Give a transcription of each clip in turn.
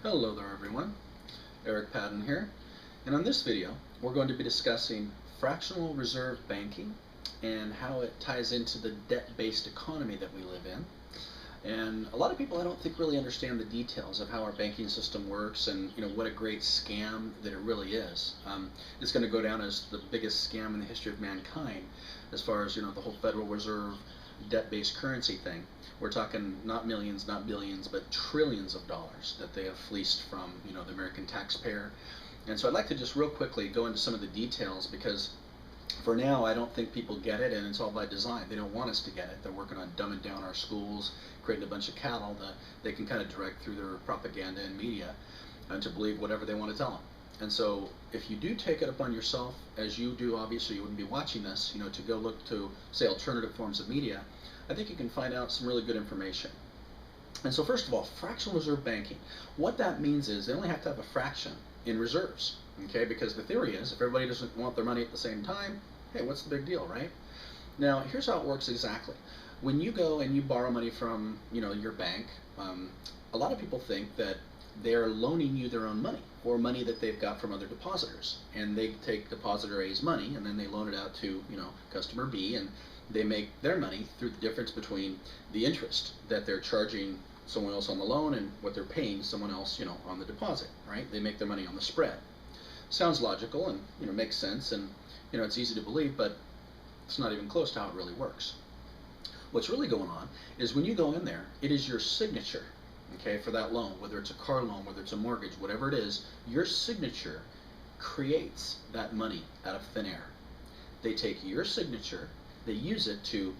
Hello there everyone, Eric Padden here, and on this video we're going to be discussing fractional reserve banking and how it ties into the debt-based economy that we live in. And a lot of people I don't think really understand the details of how our banking system works and what a great scam that it really is. It's going to go down as the biggest scam in the history of mankind as far as the whole Federal Reserve debt-based currency thing. We're talking not millions, not billions, but trillions of dollars that they have fleeced from the American taxpayer. And so I'd like to just real quickly go into some of the details because for now I don't think people get it, and it's all by design. They don't want us to get it. They're working on dumbing down our schools, creating a bunch of cattle that they can kind of direct through their propaganda and media to believe whatever they want to tell them. And so if you do take it upon yourself, as you do, obviously you wouldn't be watching this, to go look to, say, alternative forms of media, I think you can find out some really good information. And so first of all, fractional reserve banking. What that means is they only have to have a fraction in reserves, okay? Because the theory is if everybody doesn't want their money at the same time, hey, what's the big deal, right? Now, here's how it works exactly. When you go and you borrow money from, your bank, a lot of people think that they're loaning you their own money or money that they've got from other depositors, and they take depositor A's money and then they loan it out to customer B, and they make their money through the difference between the interest that they're charging someone else on the loan and what they're paying someone else on the deposit, right? They make their money on the spread. Sounds logical and makes sense, and it's easy to believe, but it's not even close to how it really works. What's really going on is when you go in there, it is your signature, okay, for that loan, whether it's a car loan, whether it's a mortgage, whatever it is, your signature creates that money out of thin air. They take your signature, they use it to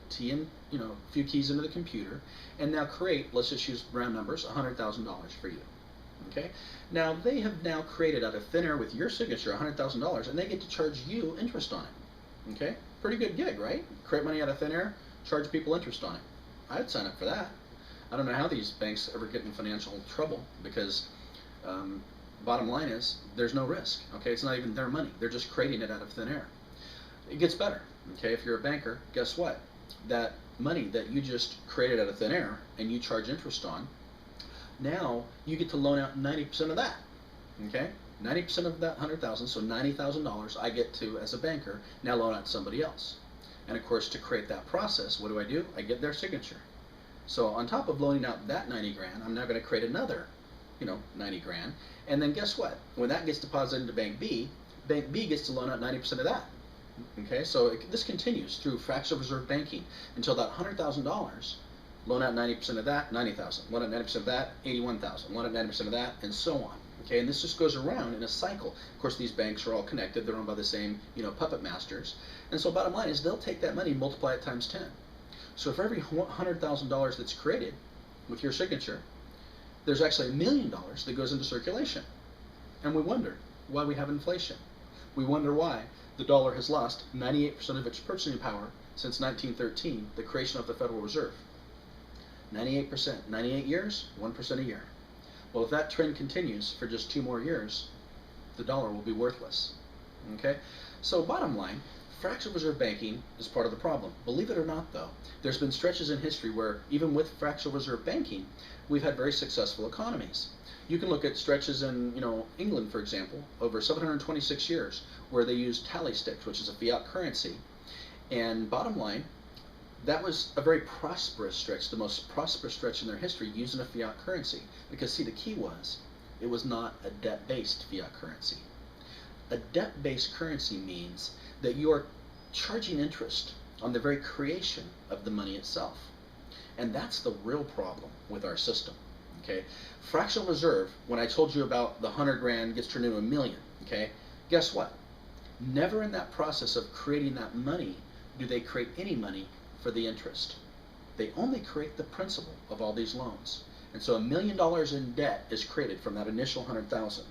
key in a few keys into the computer, and now create, let's just use round numbers, $100,000 for you. Okay? Now they have now created out of thin air with your signature $100,000, and they get to charge you interest on it. Okay? Pretty good gig, right? Create money out of thin air, charge people interest on it. I'd sign up for that. I don't know how these banks ever get in financial trouble because bottom line is there's no risk. Okay, it's not even their money. They're just creating it out of thin air. It gets better. Okay, if you're a banker, guess what? That money that you just created out of thin air and you charge interest on, now you get to loan out 90% of that. Okay, 90% of that 100,000, so $90,000 I get to, as a banker, now loan out to somebody else. And of course, to create that process, what do? I get their signature. So on top of loaning out that 90 grand, I'm now going to create another, 90 grand. And then guess what? When that gets deposited into Bank B gets to loan out 90% of that. Okay, so this continues through fractional reserve banking until that $100,000, loan out 90% of that, 90,000. Loan out 90% of that, 81,000. Loan out 90% of that, and so on. Okay, and this just goes around in a cycle. Of course, these banks are all connected. They're owned by the same, puppet masters. And so bottom line is they'll take that money, multiply it times 10. So for every $100,000 that's created with your signature, there's actually $1 million that goes into circulation. And we wonder why we have inflation. We wonder why the dollar has lost 98% of its purchasing power since 1913, the creation of the Federal Reserve. 98%, 98 years, 1% a year. Well, if that trend continues for just 2 more years, the dollar will be worthless. Okay? So bottom line, fractional reserve banking is part of the problem. Believe it or not, though, there's been stretches in history where even with fractional reserve banking, we've had very successful economies. You can look at stretches in, England, for example, over 726 years, where they used tally sticks, which is a fiat currency. And bottom line, that was a very prosperous stretch, the most prosperous stretch in their history, using a fiat currency. Because, see, the key was, it was not a debt-based fiat currency. A debt-based currency means that you are charging interest on the very creation of the money itself. And that's the real problem with our system. Okay, fractional reserve, when I told you about the 100 grand gets turned into $1 million, okay, guess what? Never in that process of creating that money do they create any money for the interest. They only create the principal of all these loans. And so $1 million in debt is created from that initial 100,000.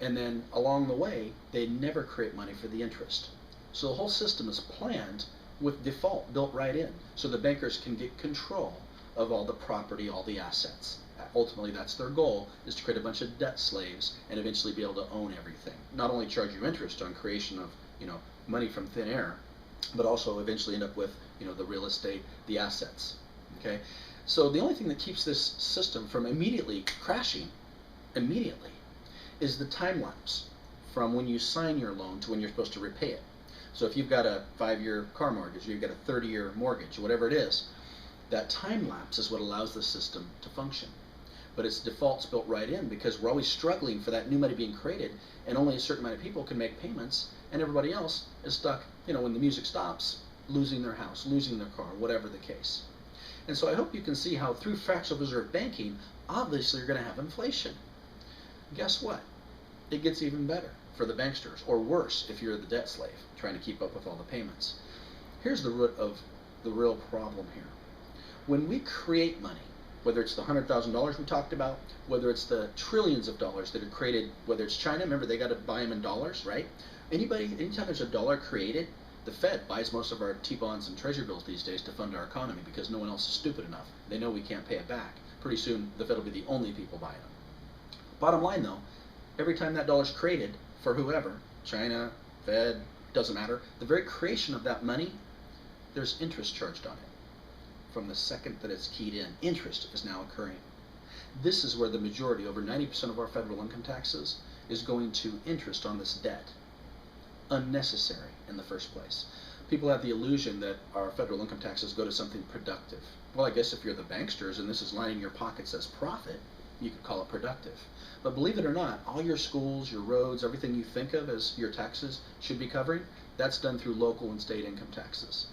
And then along the way, they never create money for the interest. So the whole system is planned with default built right in, so the bankers can get control of all the property, all the assets. Ultimately, that's their goal, is to create a bunch of debt slaves and eventually be able to own everything. Not only charge you interest on creation of, money from thin air, but also eventually end up with, the real estate, the assets. Okay? So the only thing that keeps this system from immediately crashing, is the time lapse from when you sign your loan to when you're supposed to repay it. So if you've got a 5-year car mortgage, or you've got a 30-year mortgage, whatever it is, that time lapse is what allows the system to function. But its default's built right in because we're always struggling for that new money being created, and only a certain amount of people can make payments, and everybody else is stuck, when the music stops, losing their house, losing their car, whatever the case. And so I hope you can see how through fractional reserve banking, obviously you're going to have inflation. Guess what? It gets even better for the banksters, or worse if you're the debt slave trying to keep up with all the payments. Here's the root of the real problem here. When we create money, whether it's the $100,000 we talked about, whether it's the trillions of dollars that are created, whether it's China, remember they got to buy them in dollars, right? Anytime there's a dollar created, the Fed buys most of our T-bonds and treasury bills these days to fund our economy because no one else is stupid enough. They know we can't pay it back. Pretty soon the Fed will be the only people buying them. Bottom line though, every time that dollar's created for whoever, China, Fed, doesn't matter, the very creation of that money, there's interest charged on it. From the second that it's keyed in, interest is now occurring. This is where the majority, over 90% of our federal income taxes, is going to interest on this debt. Unnecessary in the first place. People have the illusion that our federal income taxes go to something productive. Well, I guess if you're the banksters and this is lining your pockets as profit, you could call it productive. But believe it or not, all your schools, your roads, everything you think of as your taxes should be covering, that's done through local and state income taxes.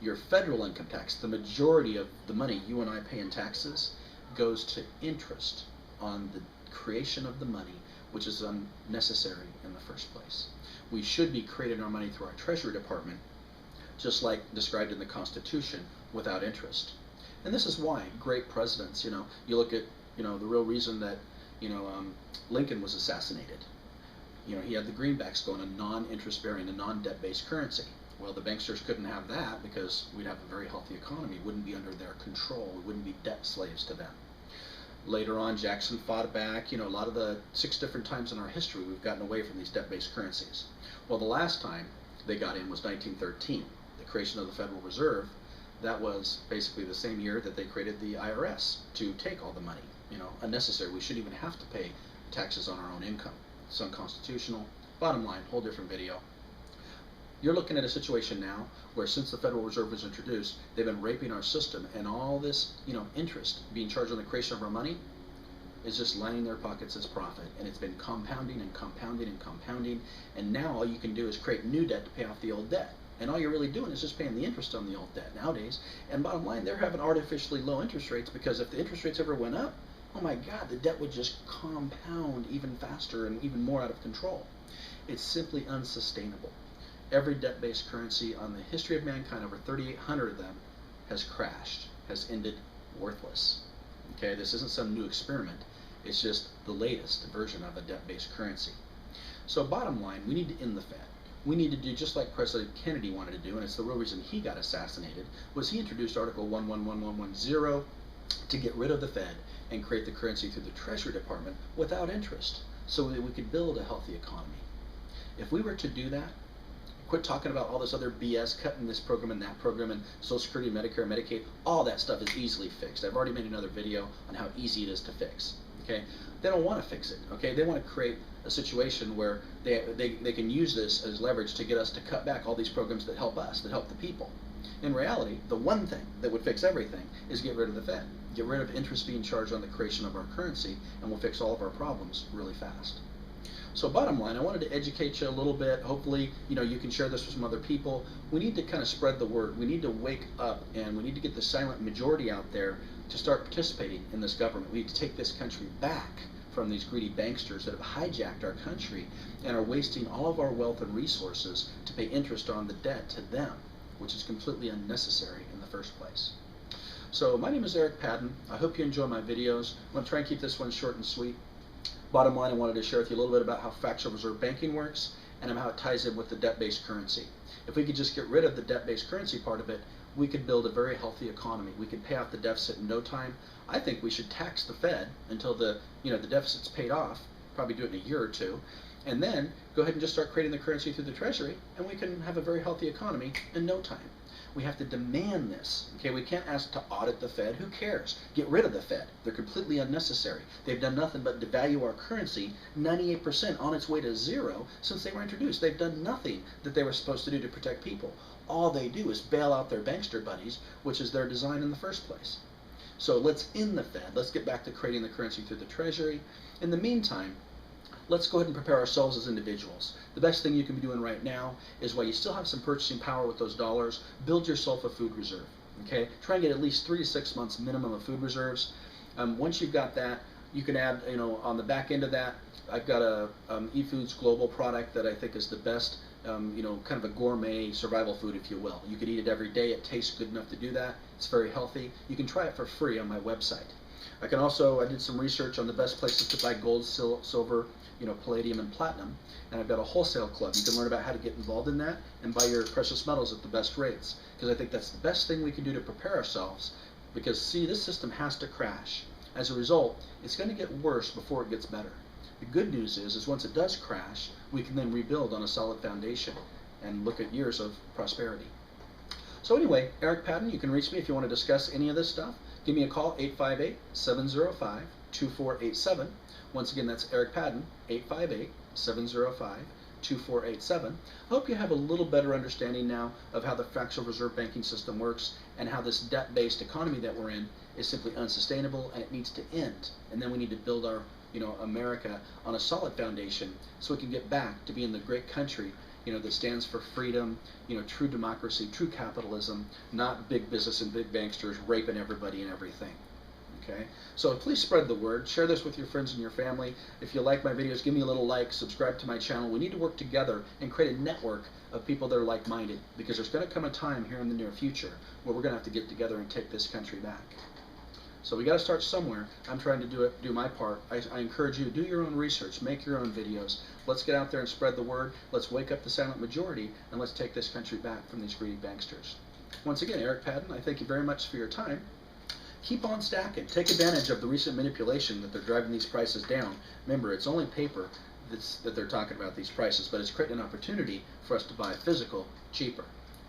Your federal income tax, the majority of the money you and I pay in taxes, goes to interest on the creation of the money, which is unnecessary in the first place. We should be creating our money through our Treasury Department, just like described in the Constitution, without interest. And this is why great presidents, you look at, the real reason that, Lincoln was assassinated. He had the greenbacks going, a non-interest bearing, a non-debt-based currency. Well, the banksters couldn't have that because we'd have a very healthy economy. We wouldn't be under their control. We wouldn't be debt slaves to them. Later on, Jackson fought back. A lot of the 6 different times in our history we've gotten away from these debt-based currencies. Well, the last time they got in was 1913, the creation of the Federal Reserve. That was basically the same year that they created the IRS to take all the money. Unnecessary. We shouldn't even have to pay taxes on our own income. It's unconstitutional. Bottom line, whole different video. You're looking at a situation now where since the Federal Reserve was introduced, they've been raping our system, and all this, interest being charged on the creation of our money is just lining their pockets as profit, and it's been compounding and compounding and compounding, and now all you can do is create new debt to pay off the old debt, and all you're really doing is just paying the interest on the old debt nowadays. And bottom line, they're having artificially low interest rates because if the interest rates ever went up, oh my God, the debt would just compound even faster and even more out of control. It's simply unsustainable. Every debt-based currency on the history of mankind, over 3,800 of them, has crashed, has ended worthless. Okay, this isn't some new experiment. It's just the latest version of a debt-based currency. So bottom line, we need to end the Fed. We need to do just like President Kennedy wanted to do, and it's the real reason he got assassinated, was he introduced Article 111110 to get rid of the Fed and create the currency through the Treasury Department without interest so that we could build a healthy economy. If we were to do that, quit talking about all this other BS, cutting this program and that program, and Social Security, Medicare, Medicaid, all that stuff is easily fixed. I've already made another video on how easy it is to fix. Okay, they don't want to fix it. Okay, they want to create a situation where they can use this as leverage to get us to cut back all these programs that help us, that help the people. In reality, the one thing that would fix everything is get rid of the Fed. Get rid of interest being charged on the creation of our currency, and we'll fix all of our problems really fast. So bottom line, I wanted to educate you a little bit. Hopefully, you can share this with some other people. We need to kind of spread the word. We need to wake up, and we need to get the silent majority out there to start participating in this government. We need to take this country back from these greedy banksters that have hijacked our country and are wasting all of our wealth and resources to pay interest on the debt to them, which is completely unnecessary in the first place. So my name is Eric Padden. I hope you enjoy my videos. I'm going to try and keep this one short and sweet. Bottom line, I wanted to share with you a little bit about how fractional reserve banking works and how it ties in with the debt-based currency. If we could just get rid of the debt-based currency part of it, we could build a very healthy economy. We could pay off the deficit in no time. I think we should tax the Fed until the deficit's paid off, probably do it in a year or two, and then go ahead and just start creating the currency through the Treasury, and we can have a very healthy economy in no time. We have to demand this. Okay, we can't ask to audit the Fed. Who cares? Get rid of the Fed. They're completely unnecessary. They've done nothing but devalue our currency 98% on its way to zero since they were introduced. They've done nothing that they were supposed to do to protect people. All they do is bail out their bankster buddies, which is their design in the first place. So let's end the Fed. Let's get back to creating the currency through the Treasury. In the meantime, let's go ahead and prepare ourselves as individuals. The best thing you can be doing right now is, while you still have some purchasing power with those dollars, build yourself a food reserve. Okay, try and get at least 3 to 6 months minimum of food reserves. Once you've got that, you can add, on the back end of that, I've got a eFoods Global product that I think is the best, kind of a gourmet survival food, if you will. You could eat it every day. It tastes good enough to do that. It's very healthy. You can try it for free on my website. I did some research on the best places to buy gold, silver, palladium and platinum, and I've got a wholesale club. You can learn about how to get involved in that and buy your precious metals at the best rates, because I think that's the best thing we can do to prepare ourselves, because see, this system has to crash. As a result, it's going to get worse before it gets better. The good news is once it does crash, we can then rebuild on a solid foundation and look at years of prosperity. So anyway, Eric Padden, you can reach me if you want to discuss any of this stuff. Give me a call, 858-705-2487. Once again, that's Eric Padden, 858-705-2487. I hope you have a little better understanding now of how the fractional reserve banking system works and how this debt-based economy that we're in is simply unsustainable and it needs to end. And then we need to build our, America on a solid foundation so we can get back to being the great country that stands for freedom, true democracy, true capitalism, not big business and big banksters raping everybody and everything. Okay? So please spread the word. Share this with your friends and your family. If you like my videos, give me a little like, subscribe to my channel. We need to work together and create a network of people that are like-minded, because there's going to come a time here in the near future where we're going to have to get together and take this country back. So we got to start somewhere. I'm trying to do my part. I encourage you to do your own research, make your own videos. Let's get out there and spread the word. Let's wake up the silent majority, and let's take this country back from these greedy banksters. Once again, Eric Padden, I thank you very much for your time. Keep on stacking. Take advantage of the recent manipulation that they're driving these prices down. Remember, it's only paper that they're talking about these prices, but it's creating an opportunity for us to buy physical cheaper.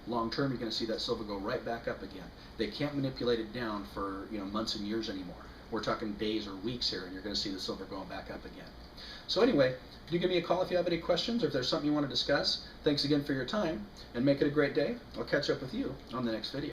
Long term, you're going to see that silver go right back up again. They can't manipulate it down for months and years anymore. We're talking days or weeks here, and you're going to see the silver going back up again. So anyway, do give me a call if you have any questions or if there's something you want to discuss. Thanks again for your time, and make it a great day. I'll catch up with you on the next video.